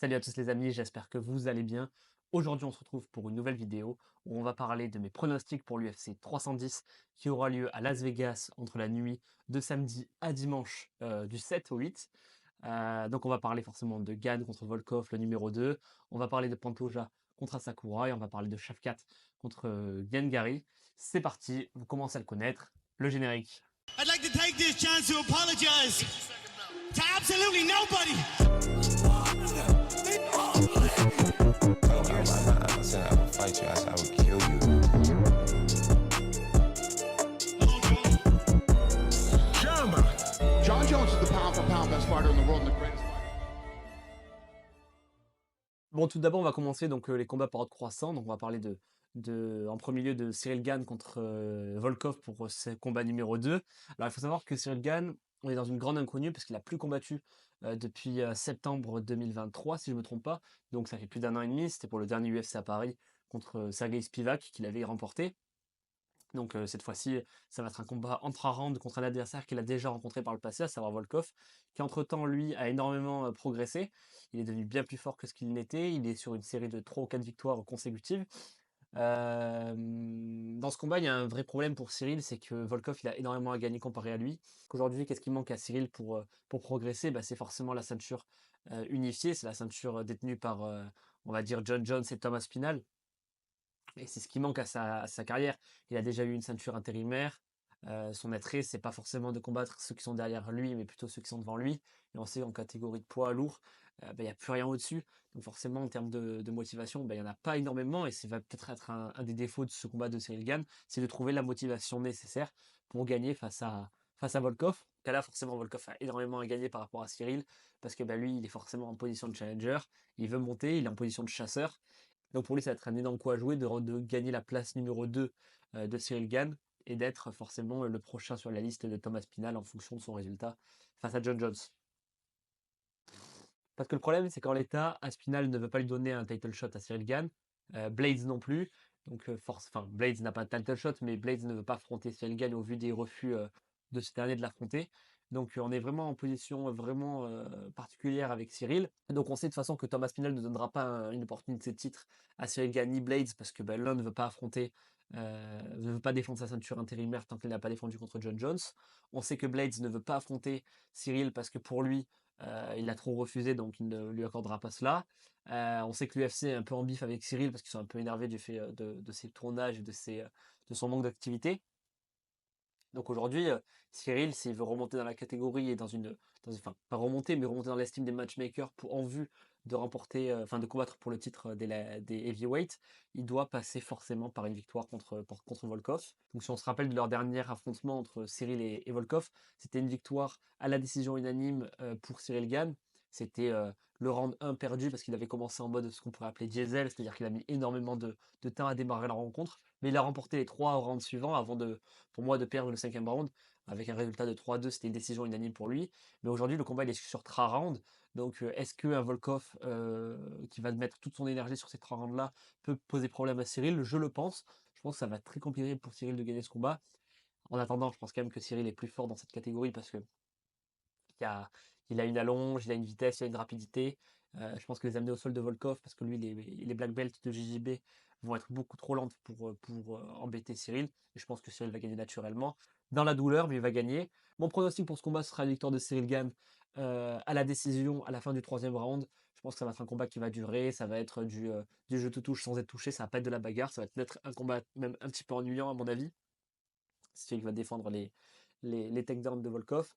Salut à tous les amis, j'espère que vous allez bien. Aujourd'hui, on se retrouve pour une nouvelle vidéo où on va parler de mes pronostics pour l'UFC 310 qui aura lieu à Las Vegas entre la nuit de samedi à dimanche du 7 au 8. Donc on va parler forcément de Gane contre Volkov, le numéro 2. On va parler de Pantoja contre Asakura et on va parler de Shavkat contre Gary. C'est parti, vous commencez à le connaître. Le générique. I'd like to take this chance to apologize to absolutely nobody. I said I would fight you. I said I would kill you. John Jones is the pound for pound best fighter in the world and the greatest fighter. Bon, tout d'abord, on va commencer donc les combats par ordre croissant. Donc, on va parler en premier lieu de Cyril Gane contre Volkov pour ce combat numéro 2. Alors, il faut savoir que Cyril Gane, on est dans une grande inconnue parce qu'il n'a plus combattu depuis septembre 2023, si je ne me trompe pas. Donc, ça fait plus d'un an et demi. C'était pour le dernier UFC à Paris contre Sergei Spivak qu'il avait remporté. Donc cette fois-ci, ça va être un combat entre round contre un adversaire qu'il a déjà rencontré par le passé, à savoir Volkov, qui entre-temps, lui, a énormément progressé. Il est devenu bien plus fort que ce qu'il n'était. Il est sur une série de 3 ou 4 victoires consécutives. Dans ce combat, il y a un vrai problème pour Cyril, c'est que Volkov, il a énormément à gagner comparé à lui. Aujourd'hui, qu'est-ce qui manque à Cyril pour progresser? C'est forcément la ceinture unifiée, c'est la ceinture détenue par, on va dire, John Jones et Thomas Spinal. Et c'est ce qui manque à sa carrière. Il a déjà eu une ceinture intérimaire. Son attrait, c'est pas forcément de combattre ceux qui sont derrière lui, mais plutôt ceux qui sont devant lui. Et on sait en catégorie de poids lourd, il n'y a plus rien au-dessus. Donc forcément, en termes de motivation, il n'y en a pas énormément. Et ça va peut-être être un des défauts de ce combat de Cyril Gane, c'est de trouver la motivation nécessaire pour gagner face à Volkov. Car là, forcément, Volkov a énormément à gagner par rapport à Cyril, parce que lui, il est forcément en position de challenger. Il veut monter, il est en position de chasseur. Donc pour lui, ça va être un énorme coup à jouer de gagner la place numéro 2 de Cyril Gane et d'être forcément le prochain sur la liste de Thomas Spinal en fonction de son résultat face à John Jones. Parce que le problème, c'est qu'en l'état, Aspinall ne veut pas lui donner un title shot à Cyril Gane, Blades non plus. Donc Blades n'a pas de title shot, mais Blades ne veut pas affronter Cyril Gane au vu des refus de ce dernier de l'affronter. Donc on est vraiment en position vraiment particulière avec Cyril. Donc on sait de toute façon que Thomas Spinal ne donnera pas une opportunité de titre à Cyril Gane ni Blades parce que l'un ne veut pas affronter, ne veut pas défendre sa ceinture intérimaire tant qu'il n'a pas défendu contre John Jones. On sait que Blades ne veut pas affronter Cyril parce que pour lui, il a trop refusé, donc il ne lui accordera pas cela. On sait que l'UFC est un peu en bif avec Cyril parce qu'ils sont un peu énervés du fait de ses tournages et de son manque d'activité. Donc aujourd'hui, Cyril, s'il veut remonter dans la catégorie et enfin pas remonter, mais remonter dans l'estime des matchmakers en vue de remporter, de combattre pour le titre des heavyweights, il doit passer forcément par une victoire contre Volkov. Donc si on se rappelle de leur dernier affrontement entre Cyril et Volkov, c'était une victoire à la décision unanime pour Cyril Gane. C'était le round 1 perdu parce qu'il avait commencé en mode ce qu'on pourrait appeler diesel, c'est-à-dire qu'il a mis énormément de temps à démarrer la rencontre, mais il a remporté les 3 rounds suivants avant pour moi de perdre le 5e round avec un résultat de 3-2, c'était une décision unanime pour lui. Mais aujourd'hui, le combat il est sur 3 rounds. Donc est-ce qu'un Volkov qui va mettre toute son énergie sur ces 3 rounds-là peut poser problème à Cyril? Je le pense. Je pense que ça va être très compliqué pour Cyril de gagner ce combat. En attendant, je pense quand même que Cyril est plus fort dans cette catégorie parce que il a, il a une allonge, il a une vitesse, il a une rapidité. Je pense que les amener au sol de Volkov, parce que lui, les black belts de JJB vont être beaucoup trop lentes pour embêter Cyril. Et je pense que Cyril va gagner naturellement. Dans la douleur, mais il va gagner. Mon pronostic pour ce combat sera une victoire de Cyril Gane à la décision à la fin du 3e round. Je pense que ça va être un combat qui va durer. Ça va être du jeu te touche sans être touché. Ça va pas être de la bagarre. Ça va être un combat même un petit peu ennuyant, à mon avis. Cyril va défendre les takedowns de Volkov.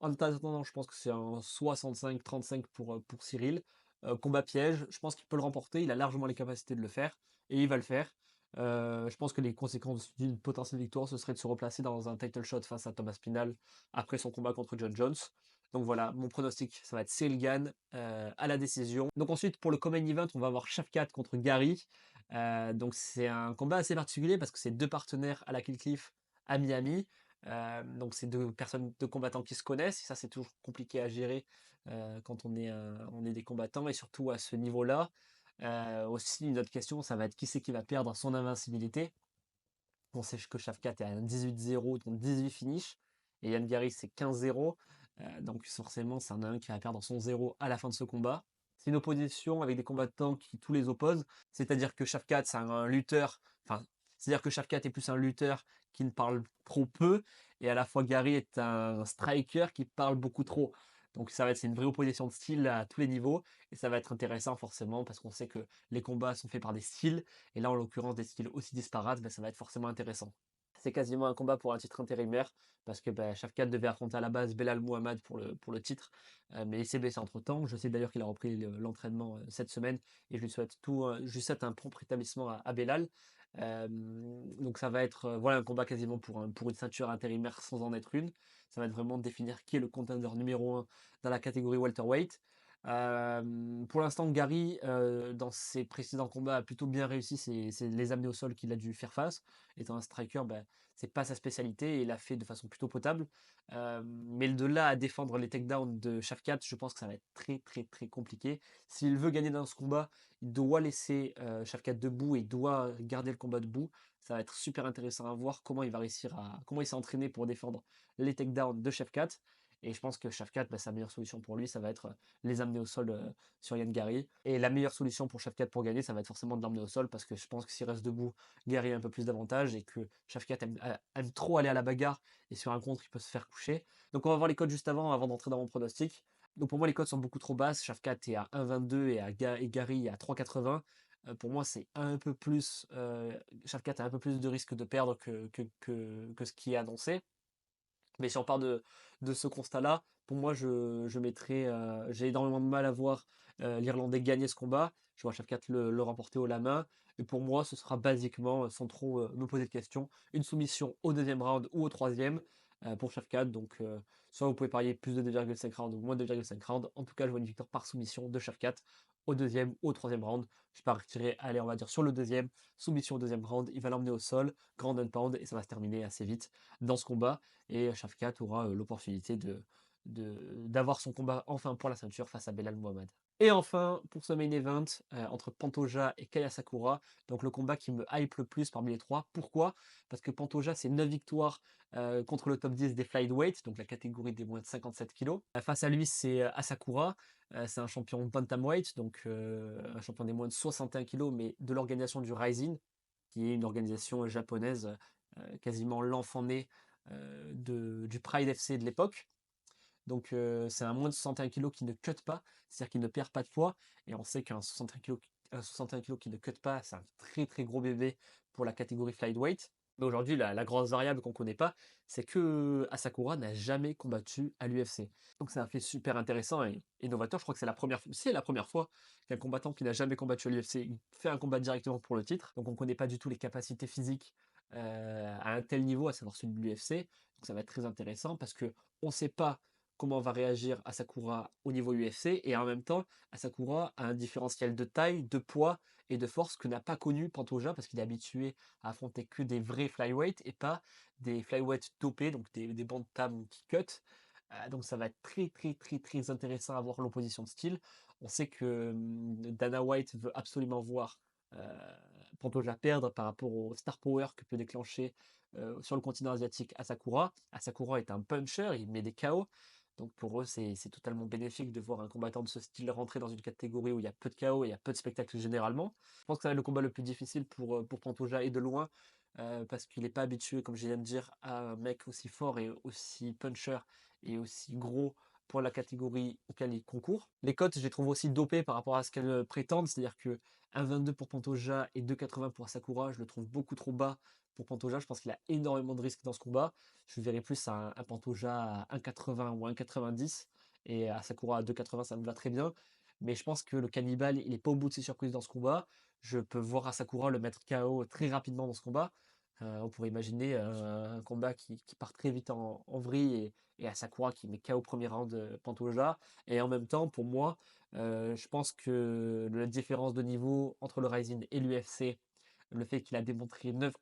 En attendant, je pense que c'est un 65-35 pour Cyril. Combat piège, je pense qu'il peut le remporter, il a largement les capacités de le faire, et il va le faire. Je pense que les conséquences d'une potentielle victoire, ce serait de se replacer dans un title shot face à Thomas Spinal après son combat contre John Jones. Donc voilà, mon pronostic, ça va être Cyril Gane à la décision. Donc ensuite, pour le Common Event, on va avoir Shavkat contre Gary. Donc c'est un combat assez particulier parce que c'est 2 partenaires à la Kill Cliff à Miami. Donc c'est 2 combattants qui se connaissent, et ça c'est toujours compliqué à gérer quand on est des combattants, et surtout à ce niveau-là. Aussi, une autre question, ça va être qui c'est qui va perdre son invincibilité. On sait que Shavkat est à un 18-0, donc 18 finish, et Yann Gary c'est 15-0. Donc forcément, c'est un qui va perdre son 0 à la fin de ce combat. c'est une opposition avec des combattants qui tous les opposent. C'est-à-dire que Shafkat, c'est un lutteur, enfin, c'est-à-dire que Shafkat est plus un lutteur qui ne parle trop peu, et à la fois Gary est un striker qui parle beaucoup trop. Donc c'est une vraie opposition de style à tous les niveaux, et ça va être intéressant forcément parce qu'on sait que les combats sont faits par des styles, et là en l'occurrence des styles aussi disparates, ça va être forcément intéressant. C'est quasiment un combat pour un titre intérimaire, parce que Shafkat devait affronter à la base Belal Muhammad pour le titre, mais il s'est blessé entre-temps. Je sais d'ailleurs qu'il a repris l'entraînement cette semaine, et je lui souhaite un prompt rétablissement à Belal. Donc ça va être voilà un combat quasiment pour une ceinture intérimaire sans en être une. Ça va être vraiment de définir qui est le contender numéro un dans la catégorie welterweight. Pour l'instant, Gary, dans ses précédents combats, a plutôt bien réussi c'est les amener au sol qu'il a dû faire face. Étant un striker, c'est pas sa spécialité et il l'a fait de façon plutôt potable. Mais de là à défendre les takedowns de Shafkat, je pense que ça va être très très très compliqué. S'il veut gagner dans ce combat, il doit laisser Shafkat debout et doit garder le combat debout. Ça va être super intéressant à voir comment il s'est entraîné pour défendre les takedowns de Shafkat. Et je pense que Shafkat, sa meilleure solution pour lui, ça va être les amener au sol sur Yann Gary. Et la meilleure solution pour Shafkat pour gagner, ça va être forcément de l'emmener au sol parce que je pense que s'il reste debout, Gary a un peu plus d'avantage et que Shafkat aime trop aller à la bagarre et sur un contre, il peut se faire coucher. Donc on va voir les codes juste avant d'entrer dans mon pronostic. Donc pour moi, les codes sont beaucoup trop basses. Shafkat est à 1,22 et Gary à 3,80. Pour moi, c'est un peu plus. Shafkat a un peu plus de risque de perdre que ce qui est annoncé. Mais si on part de ce constat-là, pour moi, je mettrais. J'ai énormément de mal à voir l'Irlandais gagner ce combat. Je vois Shafkat le remporter haut la main. Et pour moi, ce sera basiquement, sans trop me poser de questions, une soumission au deuxième round ou au troisième pour Shafkat. Donc, soit vous pouvez parier plus de 2,5 rounds ou moins de 2,5 rounds. En tout cas, je vois une victoire par soumission de Shafkat au deuxième ou au troisième round. Je partirai, allez, on va dire sur le deuxième, soumission au deuxième round. Il va l'emmener au sol, grand and pound, et ça va se terminer assez vite dans ce combat. Et Shafkat aura l'opportunité d'avoir son combat enfin pour la ceinture face à Belal Muhammad. Et enfin, pour ce main event, entre Pantoja et Kaya Sakura, donc le combat qui me hype le plus parmi les trois. Pourquoi? Parce que Pantoja, c'est 9 victoires contre le top 10 des flyweight, donc la catégorie des moins de 57 kg. Face à lui, c'est Asakura, c'est un champion bantamweight, donc un champion des moins de 61 kg, mais de l'organisation du Rising, qui est une organisation japonaise, quasiment l'enfant né du Pride FC de l'époque. Donc c'est un moins de 61 kg qui ne cut pas, c'est-à-dire qu'il ne perd pas de poids. Et on sait qu'un 61 kg qui ne cut pas, c'est un très très gros bébé pour la catégorie flyweight. Mais aujourd'hui, la grosse variable qu'on ne connaît pas, c'est que Asakura n'a jamais combattu à l'UFC. Donc c'est un fait super intéressant et novateur. Je crois que c'est la première fois qu'un combattant qui n'a jamais combattu à l'UFC fait un combat directement pour le titre. Donc on ne connaît pas du tout les capacités physiques à un tel niveau, à savoir celui de l'UFC. Donc ça va être très intéressant parce que on ne sait pas comment va réagir Asakura au niveau UFC, et en même temps, Asakura a un différentiel de taille, de poids et de force que n'a pas connu Pantoja parce qu'il est habitué à affronter que des vrais flyweight et pas des flyweight dopés, donc des bantams qui cut. Donc ça va être très très très très intéressant à voir l'opposition de style. On sait que Dana White veut absolument voir Pantoja perdre par rapport au star power que peut déclencher sur le continent asiatique Asakura. Asakura est un puncher, il met des KO. Donc pour eux, c'est totalement bénéfique de voir un combattant de ce style rentrer dans une catégorie où il y a peu de KO et il y a peu de spectacles généralement. Je pense que ça va être le combat le plus difficile pour Pantoja et de loin, parce qu'il n'est pas habitué, comme je viens de dire, à un mec aussi fort et aussi puncher et aussi gros pour la catégorie auquel il concourt. Les cotes, je les trouve aussi dopées par rapport à ce qu'elles prétendent, c'est-à-dire que 1,22 pour Pantoja et 2,80 pour Sakura, je le trouve beaucoup trop bas pour Pantoja. Je pense qu'il a énormément de risques dans ce combat. Je verrais plus un Pantoja à 1,80 ou 1,90 et à Sakura à 2,80, ça me va très bien. Mais je pense que le cannibale, il n'est pas au bout de ses surprises dans ce combat. Je peux voir Asakura le mettre KO très rapidement dans ce combat. On pourrait imaginer un combat qui part très vite en vrille et Asakura qui met KO au premier round de Pantoja. Et en même temps, pour moi, je pense que la différence de niveau entre le Rising et l'UFC, le fait qu'il a démontré 9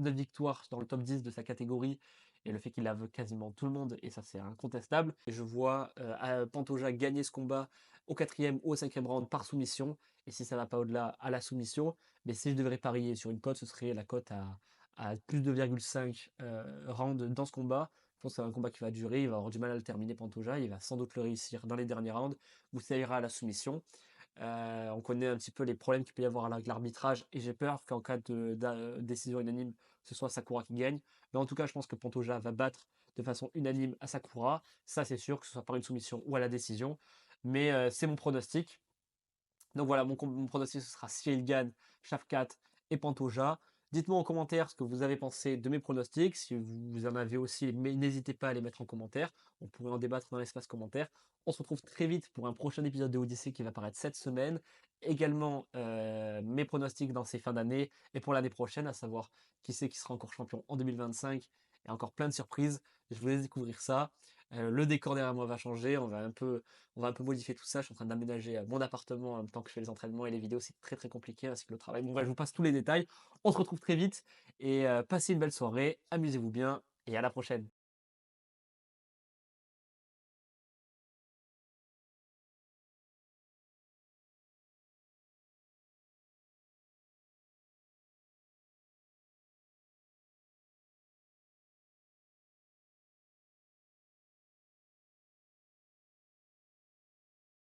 victoires dans le top 10 de sa catégorie, et le fait qu'il aveugle quasiment tout le monde, et ça c'est incontestable. Et je vois Pantoja gagner ce combat au quatrième ou au cinquième round par soumission, et si ça va pas au-delà, à la soumission. Mais si je devrais parier sur une cote, ce serait la cote à plus de 2,5 rounds dans ce combat. Je pense que c'est un combat qui va durer, il va avoir du mal à le terminer Pantoja, il va sans doute le réussir dans les derniers rounds, ou ça ira à la soumission. On connaît un petit peu les problèmes qu'il peut y avoir avec l'arbitrage et j'ai peur qu'en cas de décision unanime, ce soit Sakura qui gagne. Mais en tout cas, je pense que Pantoja va battre de façon unanime à Sakura. Ça, c'est sûr, que ce soit par une soumission ou à la décision. Mais c'est mon pronostic. Donc voilà, mon pronostic, ce sera Cyril Gane, Shafkat et Pantoja. Dites-moi en commentaire ce que vous avez pensé de mes pronostics. Si vous en avez aussi, mais n'hésitez pas à les mettre en commentaire. On pourrait en débattre dans l'espace commentaire. On se retrouve très vite pour un prochain épisode de Odyssée qui va paraître cette semaine. Également mes pronostics dans ces fins d'année et pour l'année prochaine, à savoir qui c'est qui sera encore champion en 2025 et encore plein de surprises. Je vous laisse découvrir ça. Le décor derrière moi va changer. On va un peu modifier tout ça. Je suis en train d'aménager mon appartement en même temps que je fais les entraînements et les vidéos. C'est très très compliqué ainsi que le travail. Bon, bref, je vous passe tous les détails. On se retrouve très vite et passez une belle soirée. Amusez-vous bien et à la prochaine.